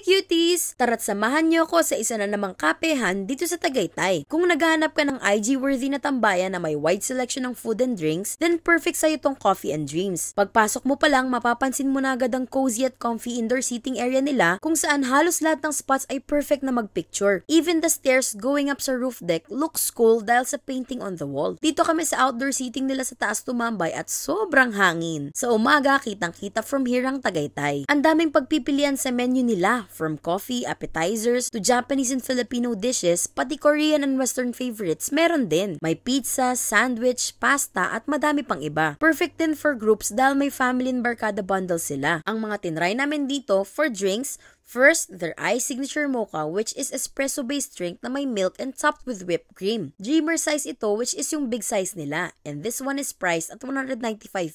Hey cuties! Tara't samahan niyo ako sa isa na namang kapehan dito sa Tagaytay. Kung naghahanap ka ng IG-worthy na tambayan na may wide selection ng food and drinks, then perfect sa'yo tong Coffee and Dreams. Pagpasok mo pa lang, mapapansin mo na agad ang cozy at comfy indoor seating area nila kung saan halos lahat ng spots ay perfect na magpicture. Even the stairs going up sa roof deck looks cool dahil sa painting on the wall. Dito kami sa outdoor seating nila sa taas tumambay at sobrang hangin. Sa umaga, kitang-kita from here ang Tagaytay. Ang daming pagpipilian sa menu nila, from coffee, appetizers, to Japanese and Filipino dishes, pati Korean and Western favorites, meron din. May pizza, sandwich, pasta, at madami pang iba. Perfect din for groups dahil may family and barkada bundle sila. Ang mga tinry namin dito for drinks, first, their ice signature mocha, which is espresso-based drink na may milk and topped with whipped cream. Dreamer size ito, which is yung big size nila. And this one is priced at 195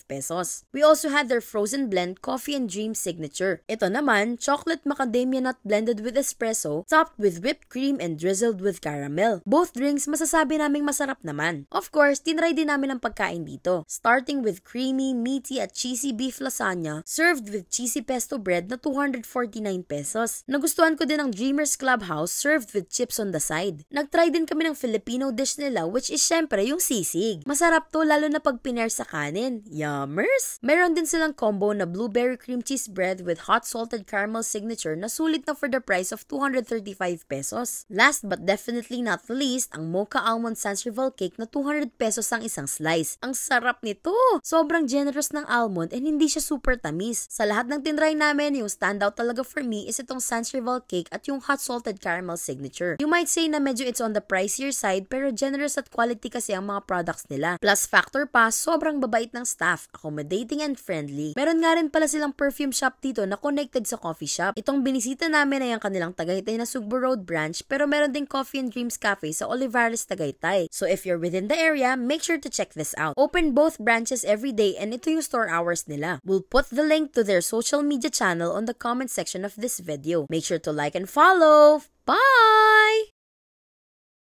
pesos. We also had their frozen blend coffee and dream signature. Ito naman, chocolate macadamia nut blended with espresso, topped with whipped cream and drizzled with caramel. Both drinks masasabi naming masarap naman. Of course, tinry din namin ang pagkain dito. Starting with creamy, meaty at cheesy beef lasagna, served with cheesy pesto bread na 249 pesos. Nagustuhan ko din ang Dreamers Clubhouse served with chips on the side. Nagtry din kami ng Filipino dish nila which is syempre yung sisig. Masarap to lalo na pag pinair sa kanin. Yummers! Meron din silang combo na blueberry cream cheese bread with hot salted caramel signature na sulit na for the price of 235 pesos. Last but definitely not the least, ang mocha almond Sancerval cake na 200 pesos ang isang slice. Ang sarap nito! Sobrang generous ng almond and hindi siya super tamis. Sa lahat ng tinry namin, yung standout talaga for me is itong Sancerval cake at yung hot salted caramel signature. You might say na medyo it's on the pricier side pero generous at quality kasi ang mga products nila. Plus factor pa, sobrang babait ng staff, accommodating and friendly. Meron nga rin pala silang perfume shop dito na connected sa coffee shop. Itong binisita namin ay ang kanilang Tagaytay na Sugbo Road branch pero meron ding Coffee and Dreams Cafe sa Olivares, Tagaytay. So if you're within the area, make sure to check this out. Open both branches every day and ito yung store hours nila. We'll put the link to their social media channel on the comment section of this video. Make sure to like and follow. Bye!